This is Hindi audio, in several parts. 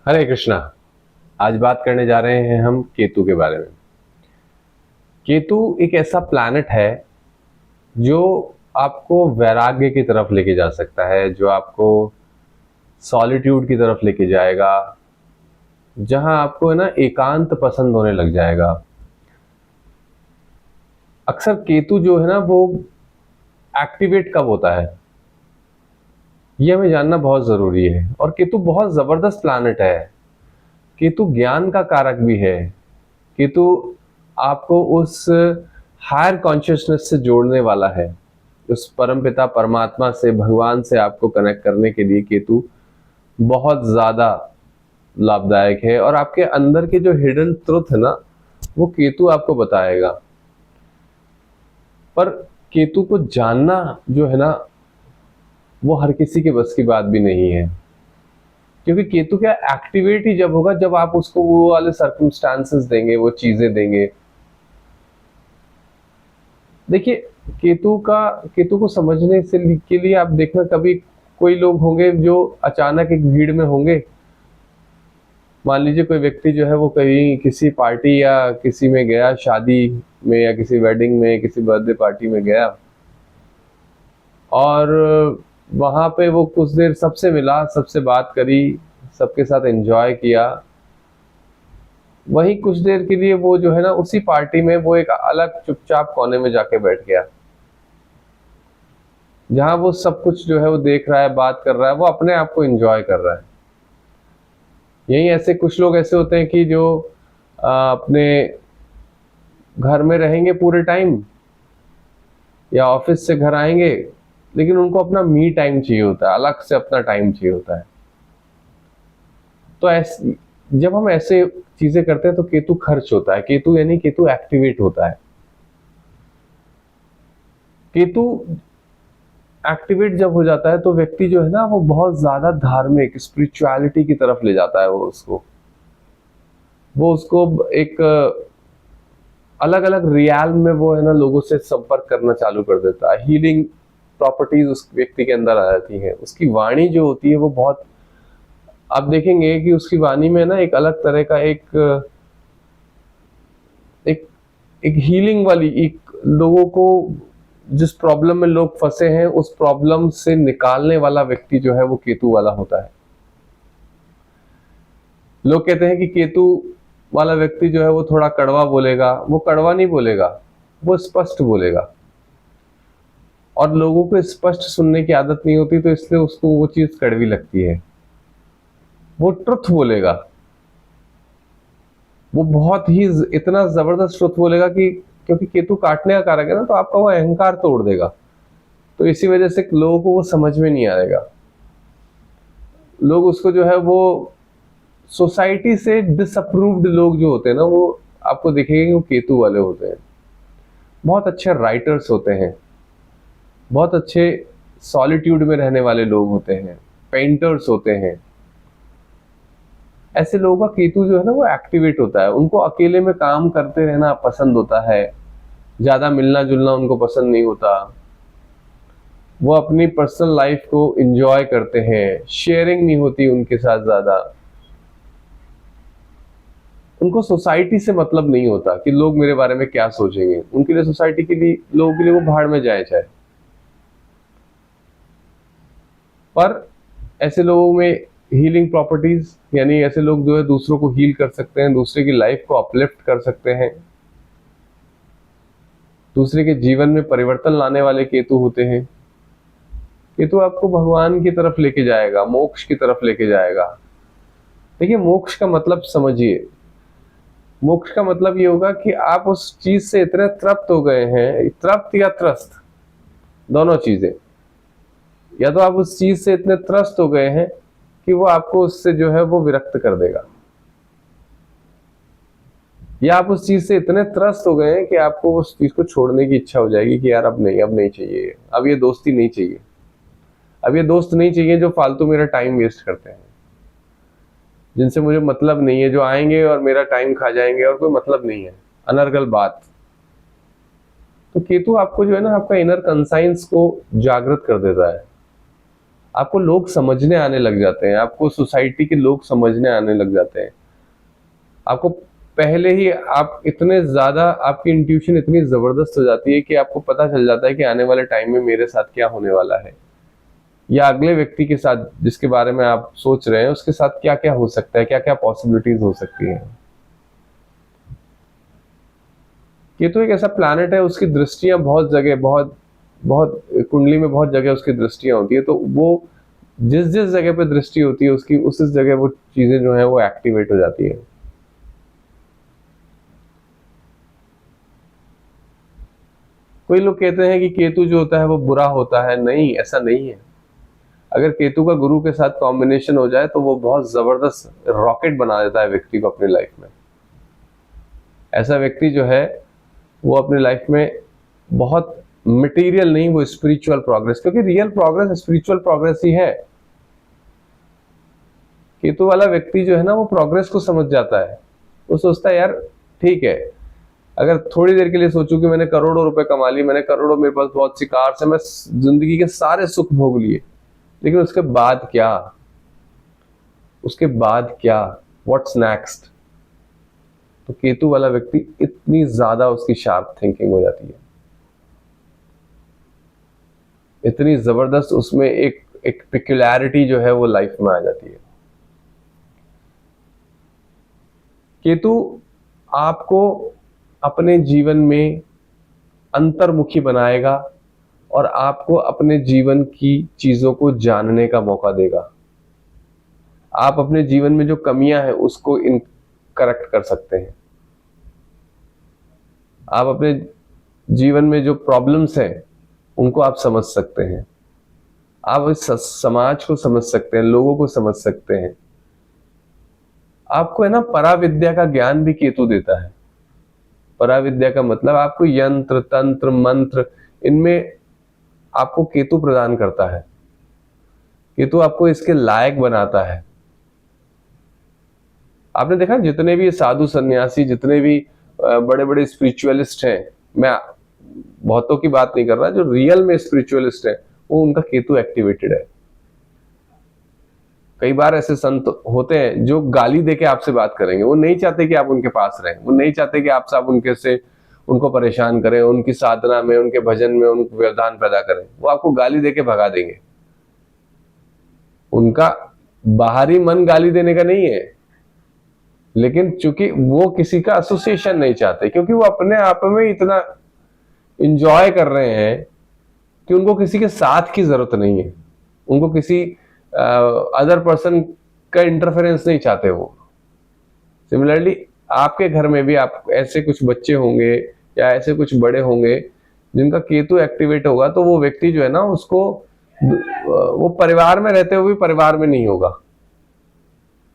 हरे कृष्णा। आज बात करने जा रहे हैं हम केतु के बारे में। केतु एक ऐसा प्लैनेट है जो आपको वैराग्य की तरफ लेके जा सकता है, जो आपको सॉलिट्यूड की तरफ लेके जाएगा, जहां आपको है ना एकांत पसंद होने लग जाएगा। अक्सर केतु जो है ना वो एक्टिवेट कब होता है ये हमें जानना बहुत जरूरी है। और केतु बहुत जबरदस्त प्लैनेट है। केतु ज्ञान का कारक भी है। केतु आपको उस हायर कॉन्शियसनेस से जोड़ने वाला है, उस परमपिता परमात्मा से, भगवान से आपको कनेक्ट करने के लिए केतु बहुत ज्यादा लाभदायक है। और आपके अंदर के जो हिडन ट्रुथ है ना वो केतु आपको बताएगा। पर केतु को जानना जो है ना वो हर किसी के बस की बात भी नहीं है, क्योंकि केतु क्या एक्टिवेट ही जब होगा जब आप उसको वो वाले सर्कमस्टांसेस देंगे, वो चीजें देंगे। देखिए, केतु को समझने से के लिए आप देखना, कभी कोई लोग होंगे जो अचानक एक भीड़ में होंगे। मान लीजिए कोई व्यक्ति जो है वो कहीं किसी पार्टी या किसी में गया, शादी में या किसी वेडिंग में, किसी बर्थडे पार्टी में गया, और वहां पे वो कुछ देर सबसे मिला, सबसे बात करी, सबके साथ एंजॉय किया। वहीं कुछ देर के लिए वो जो है ना उसी पार्टी में वो एक अलग चुपचाप कोने में जाके बैठ गया, जहां वो सब कुछ जो है वो देख रहा है, बात कर रहा है, वो अपने आप को एंजॉय कर रहा है। यही ऐसे कुछ लोग ऐसे होते हैं कि जो अपने घर में रहेंगे पूरे टाइम या ऑफिस से घर आएंगे, लेकिन उनको अपना मी टाइम चाहिए होता है, अलग से अपना टाइम चाहिए होता है। तो ऐसे जब हम ऐसे चीजें करते हैं तो केतु खर्च होता है। केतु यानी केतु एक्टिवेट होता है। केतु एक्टिवेट जब हो जाता है तो व्यक्ति जो है ना वो बहुत ज्यादा धार्मिक, स्पिरिचुअलिटी की तरफ ले जाता है। वो उसको एक अलग अलग रियाल में वो है ना लोगों से संपर्क करना चालू कर देता है। हीलिंग प्रॉपर्टीज उस व्यक्ति के अंदर आ जाती है। उसकी वाणी जो होती है वो बहुत, आप देखेंगे कि उसकी वाणी में ना एक अलग तरह का एक एक एक हीलिंग वाली, एक लोगों को जिस प्रॉब्लम में लोग फंसे हैं उस प्रॉब्लम से निकालने वाला व्यक्ति जो है वो केतु वाला होता है। लोग कहते हैं कि केतु वाला व्यक्ति जो है वो थोड़ा कड़वा बोलेगा। वो कड़वा नहीं बोलेगा, वो स्पष्ट बोलेगा। और लोगों को स्पष्ट सुनने की आदत नहीं होती, तो इसलिए उसको वो चीज कड़वी लगती है। वो ट्रुथ बोलेगा, वो बहुत ही इतना जबरदस्त ट्रुथ बोलेगा कि, क्योंकि केतु काटने का कारक है ना, तो आपका वो अहंकार तोड़ देगा। तो इसी वजह से लोगों को वो समझ में नहीं आएगा। लोग उसको जो है वो सोसाइटी से डिसअप्रूव्ड लोग जो होते हैं ना, वो आपको दिखेंगे कि वो केतु वाले होते हैं। बहुत अच्छे राइटर्स होते हैं, बहुत अच्छे सॉलिट्यूड में रहने वाले लोग होते हैं, पेंटर्स होते हैं। ऐसे लोगों का केतु जो है ना वो एक्टिवेट होता है। उनको अकेले में काम करते रहना पसंद होता है, ज्यादा मिलना जुलना उनको पसंद नहीं होता। वो अपनी पर्सनल लाइफ को एंजॉय करते हैं, शेयरिंग नहीं होती उनके साथ ज्यादा। उनको सोसाइटी से मतलब नहीं होता कि लोग मेरे बारे में क्या सोचेंगे। उनके लिए सोसाइटी के लिए, लोगों के लिए वो भाड़ में जाए चाहे। पर ऐसे लोगों में हीलिंग प्रॉपर्टीज, यानी ऐसे लोग जो है दूसरों को हील कर सकते हैं, दूसरे की लाइफ को अपलिफ्ट कर सकते हैं, दूसरे के जीवन में परिवर्तन लाने वाले केतु होते हैं। केतु आपको भगवान की तरफ लेके जाएगा, मोक्ष की तरफ लेके जाएगा। देखिए, मोक्ष का मतलब समझिए। मोक्ष का मतलब ये होगा कि आप उस चीज से इतने तृप्त हो गए हैं, तृप्त या त्रस्त, दोनों चीजें। या तो आप उस चीज से इतने त्रस्त हो गए हैं कि वो आपको उससे जो है वो विरक्त कर देगा, या आप उस चीज से इतने त्रस्त हो गए हैं कि आपको उस चीज को छोड़ने की इच्छा हो जाएगी कि यार अब नहीं चाहिए, अब ये दोस्ती नहीं चाहिए, अब ये दोस्त नहीं चाहिए जो फालतू मेरा टाइम वेस्ट करते हैं, जिनसे मुझे मतलब नहीं है, जो आएंगे और मेरा टाइम खा जाएंगे और कोई मतलब नहीं है, अनर्गल बात। तो केतु आपको जो है ना आपका इनर कंसाइंस को जागृत कर देता है। आपको लोग समझने आने लग जाते हैं, आपको सोसाइटी के लोग समझने आने लग जाते हैं। आपको पहले ही आप इतने ज्यादा, आपकी इंट्यूशन इतनी जबरदस्त हो जाती है कि आपको पता चल जाता है कि आने वाले टाइम में मेरे साथ क्या होने वाला है, या अगले व्यक्ति के साथ जिसके बारे में आप सोच रहे हैं उसके साथ क्या क्या हो सकता है, क्या क्या पॉसिबिलिटीज हो सकती हैं। ये तो एक ऐसा प्लैनेट है, उसकी दृष्टियां बहुत जगह, बहुत बहुत कुंडली में बहुत जगह उसकी दृष्टियां होती है, तो वो जिस जिस जगह पे दृष्टि होती है उसकी, उस जगह वो चीजें जो है वो एक्टिवेट हो जाती है। कोई लोग कहते हैं कि केतु जो होता है वो बुरा होता है, नहीं, ऐसा नहीं है। अगर केतु का गुरु के साथ कॉम्बिनेशन हो जाए तो वो बहुत जबरदस्त रॉकेट बना देता है व्यक्ति को अपनी लाइफ में। ऐसा व्यक्ति जो है वो अपनी लाइफ में बहुत मटेरियल नहीं, वो स्पिरिचुअल प्रोग्रेस, क्योंकि रियल प्रोग्रेस स्पिरिचुअल प्रोग्रेस ही है। केतु वाला व्यक्ति जो है ना वो प्रोग्रेस को समझ जाता है। वो सोचता है यार ठीक है, अगर थोड़ी देर के लिए सोचूं कि मैंने करोड़ों रुपए कमा लिए, मैंने करोड़ों, मेरे पास बहुत सी कार्स है, मैं जिंदगी के सारे सुख भोग लिए, लेकिन उसके बाद क्या, उसके बाद क्या, व्हाट्स नेक्स्ट। तो केतु वाला व्यक्ति इतनी ज्यादा उसकी शार्प थिंकिंग हो जाती है, इतनी जबरदस्त उसमें एक पिक्युलैरिटी जो है वो लाइफ में आ जाती है। केतु आपको अपने जीवन में अंतर्मुखी बनाएगा और आपको अपने जीवन की चीजों को जानने का मौका देगा। आप अपने जीवन में जो कमियां हैं उसको करेक्ट कर सकते हैं। आप अपने जीवन में जो प्रॉब्लम्स हैं उनको आप समझ सकते हैं। आप इस समाज को समझ सकते हैं, लोगों को समझ सकते हैं। आपको है ना पराविद्या का ज्ञान भी केतु देता है। पराविद्या का मतलब आपको यंत्र, तंत्र, मंत्र, इनमें आपको केतु प्रदान करता है। केतु आपको इसके लायक बनाता है। आपने देखा जितने भी साधु सन्यासी, जितने भी बड़े बड़े स्पिरिचुअलिस्ट हैं, मैं बहुतों की बात नहीं कर रहा, जो रियल में स्पिरिचुअलिस्ट है वो उनका केतु एक्टिवेटेड है। कई बार ऐसे संत होते हैं जो गाली देके आपसे बात करेंगे, वो नहीं चाहते कि आप उनके पास रहें, वो नहीं चाहते कि आपसे आप उनके से उनको परेशान करें, उनकी साधना में, उनके भजन में उनको व्यवधान पैदा करें। वो आपको गाली देके भगा देंगे। उनका बाहरी मन गाली देने का नहीं है, लेकिन चूंकि वो किसी का एसोसिएशन नहीं चाहते, क्योंकि वो अपने आप में इतना इंजॉय कर रहे हैं कि उनको किसी के साथ की जरूरत नहीं है, उनको किसी अदर पर्सन का इंटरफेरेंस नहीं चाहते वो। सिमिलरली आपके घर में भी आप ऐसे कुछ बच्चे होंगे या ऐसे कुछ बड़े होंगे जिनका केतु एक्टिवेट होगा, तो वो व्यक्ति जो है ना उसको, वो परिवार में रहते हुए भी परिवार में नहीं होगा,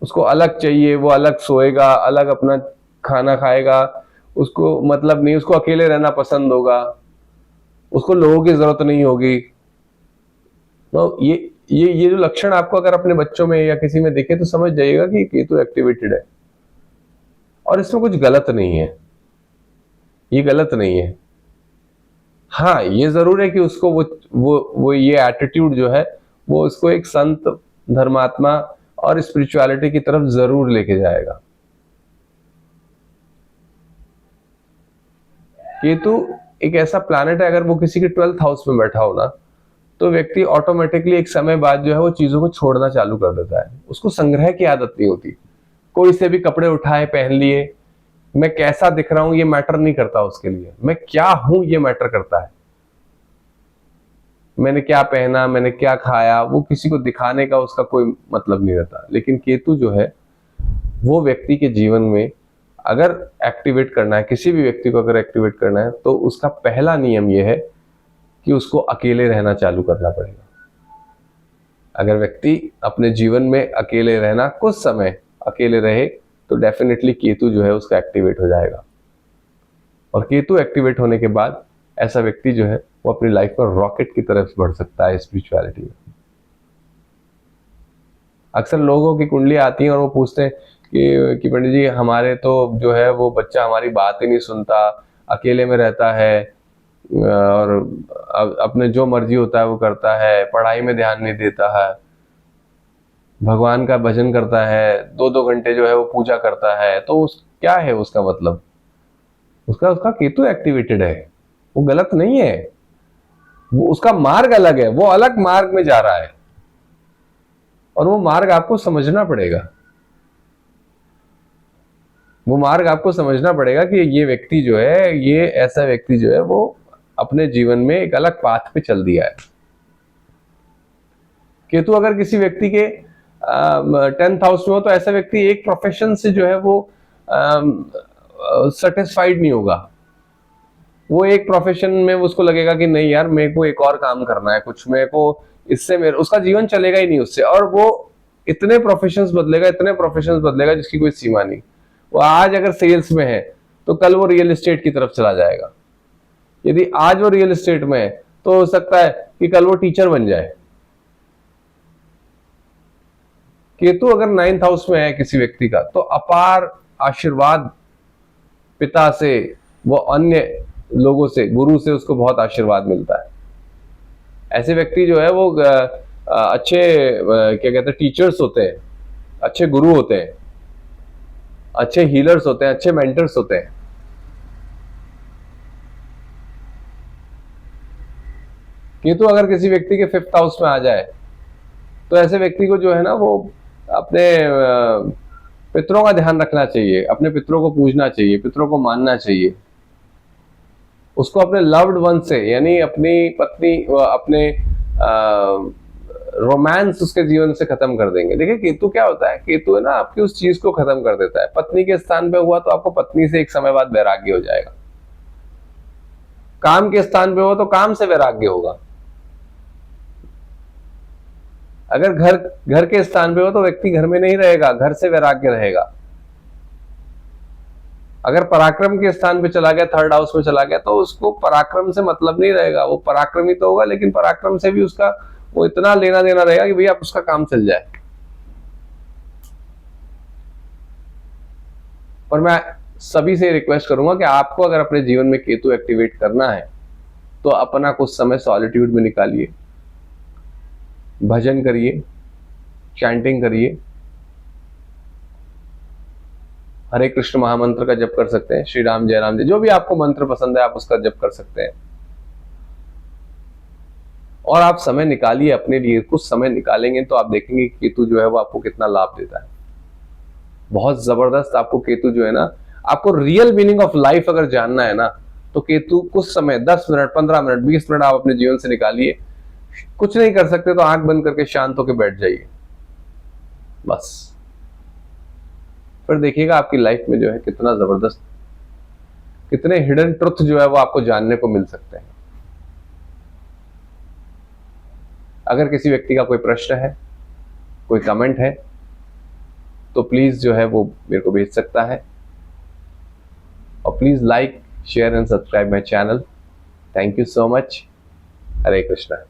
उसको अलग चाहिए, वो अलग सोएगा, अलग अपना खाना खाएगा, उसको मतलब नहीं, उसको अकेले रहना पसंद होगा, उसको लोगों की जरूरत नहीं होगी। तो ये जो लक्षण आपको अगर अपने बच्चों में या किसी में दिखे तो समझ जाइएगा कि केतु एक्टिवेटेड है। और इसमें कुछ गलत नहीं है, ये गलत नहीं है। हाँ, ये जरूर है कि उसको वो ये एटीट्यूड जो है वो उसको एक संत, धर्मात्मा और स्पिरिचुअलिटी की तरफ जरूर लेके जाएगा। केतु एक ऐसा प्लैनेट है, अगर वो किसी के 12th हाउस में बैठा हो ना, तो व्यक्ति ऑटोमेटिकली एक समय बाद जो है वो चीजों को छोड़ना चालू कर देता है। उसको संग्रह की आदत नहीं होती। कोई से भी कपड़े उठाए, पहन लिए, मैं कैसा दिख रहा हूं ये मैटर नहीं करता उसके लिए, मैं क्या हूं ये मैटर करता है। मैंने क्या पहना, मैंने क्या खाया, वो किसी को दिखाने का उसका कोई मतलब नहीं रहता। लेकिन केतु जो है वो व्यक्ति के जीवन में अगर एक्टिवेट करना है, किसी भी व्यक्ति को अगर एक्टिवेट करना है, तो उसका पहला नियम यह है कि उसको अकेले रहना चालू करना पड़ेगा। अगर व्यक्ति अपने जीवन में अकेले रहना, कुछ समय अकेले रहे, तो डेफिनेटली केतु जो है उसका एक्टिवेट हो जाएगा। और केतु एक्टिवेट होने के बाद ऐसा व्यक्ति जो है वो अपनी लाइफ में रॉकेट की तरफ बढ़ सकता है स्पिरिचुअलिटी में। अक्सर लोगों की कुंडली आती है और वो पूछते हैं कि पंडित जी हमारे तो जो है वो बच्चा हमारी बात ही नहीं सुनता, अकेले में रहता है, और अपने जो मर्जी होता है वो करता है, पढ़ाई में ध्यान नहीं देता है, भगवान का भजन करता है, 2-2 घंटे जो है वो पूजा करता है, तो क्या है उसका मतलब? उसका उसका केतु एक्टिवेटेड है, वो गलत नहीं है, वो उसका मार्ग अलग है, वो अलग मार्ग में जा रहा है और वो मार्ग आपको समझना पड़ेगा। वो मार्ग आपको समझना पड़ेगा कि ये व्यक्ति जो है, ये ऐसा व्यक्ति जो है वो अपने जीवन में एक अलग पाथ पे चल दिया है। केतु अगर किसी व्यक्ति के 10th हाउस में हो तो ऐसा व्यक्ति एक प्रोफेशन से जो है वो सेटिस्फाइड नहीं होगा। वो एक प्रोफेशन में उसको लगेगा कि नहीं यार, मेरे को एक और काम करना है, कुछ मेरे को इससे मेरे उसका जीवन चलेगा ही नहीं उससे, और वो इतने प्रोफेशंस बदलेगा जिसकी कोई सीमा नहीं। वो आज अगर सेल्स में है तो कल वो रियल एस्टेट की तरफ चला जाएगा। यदि आज वो रियल एस्टेट में है तो हो सकता है कि कल वो टीचर बन जाए। केतु अगर 9th हाउस में है किसी व्यक्ति का तो अपार आशीर्वाद पिता से, वो अन्य लोगों से, गुरु से उसको बहुत आशीर्वाद मिलता है। ऐसे व्यक्ति जो है वो अच्छे क्या कहते हैं, टीचर्स होते हैं, अच्छे गुरु होते हैं, अच्छे हीलर्स होते हैं, अच्छे मेंटर्स होते हैं। केतु अगर किसी व्यक्ति के 5th हाउस में आ जाए तो ऐसे व्यक्ति को जो है ना वो अपने पितरों का ध्यान रखना चाहिए, अपने पितरों को पूजना चाहिए, पितरों को मानना चाहिए। उसको अपने लव्ड वन से, यानी अपनी पत्नी, अपने रोमांस उसके जीवन से खत्म कर देंगे। देखिए केतु क्या होता है, केतु है ना आपकी उस चीज को खत्म कर देता है। पत्नी के स्थान पे हुआ तो आपको पत्नी से एक समय बाद वैराग्य हो जाएगा। काम के स्थान पे हो तो काम से वैराग्य होगा। अगर घर के स्थान पे हो तो व्यक्ति घर में नहीं रहेगा, घर से वैराग्य रहेगा। अगर पराक्रम के स्थान पे चला गया, 3rd हाउस में चला गया, तो उसको पराक्रम से मतलब नहीं रहेगा। वो पराक्रमी तो होगा लेकिन पराक्रम से भी उसका वो इतना लेना देना रहेगा कि भैया उसका काम चल जाए। पर मैं सभी से रिक्वेस्ट करूंगा कि आपको अगर अपने जीवन में केतु एक्टिवेट करना है तो अपना कुछ समय सॉलिट्यूड में निकालिए, भजन करिए, चैंटिंग करिए, हरे कृष्ण महामंत्र का जप कर सकते हैं, श्री राम जय राम जय, जो भी आपको मंत्र पसंद है आप उसका जप कर सकते हैं। और आप समय निकालिए अपने लिए, कुछ समय निकालेंगे तो आप देखेंगे कि केतु जो है वो आपको कितना लाभ देता है। बहुत जबरदस्त आपको केतु जो है ना, आपको रियल मीनिंग ऑफ लाइफ अगर जानना है ना तो केतु कुछ समय 10 मिनट, 15 मिनट, 20 मिनट आप अपने जीवन से निकालिए। कुछ नहीं कर सकते तो आंख बंद करके शांत होकर बैठ जाइए बस। फिर देखिएगा आपकी लाइफ में जो है कितना जबरदस्त, कितने हिडन ट्रुथ जो है वो आपको जानने को मिल सकते हैं। अगर किसी व्यक्ति का कोई प्रश्न है, कोई कमेंट है, तो प्लीज जो है वो मेरे को भेज सकता है। और please like, share and subscribe my channel. Thank you so much. Hare Krishna.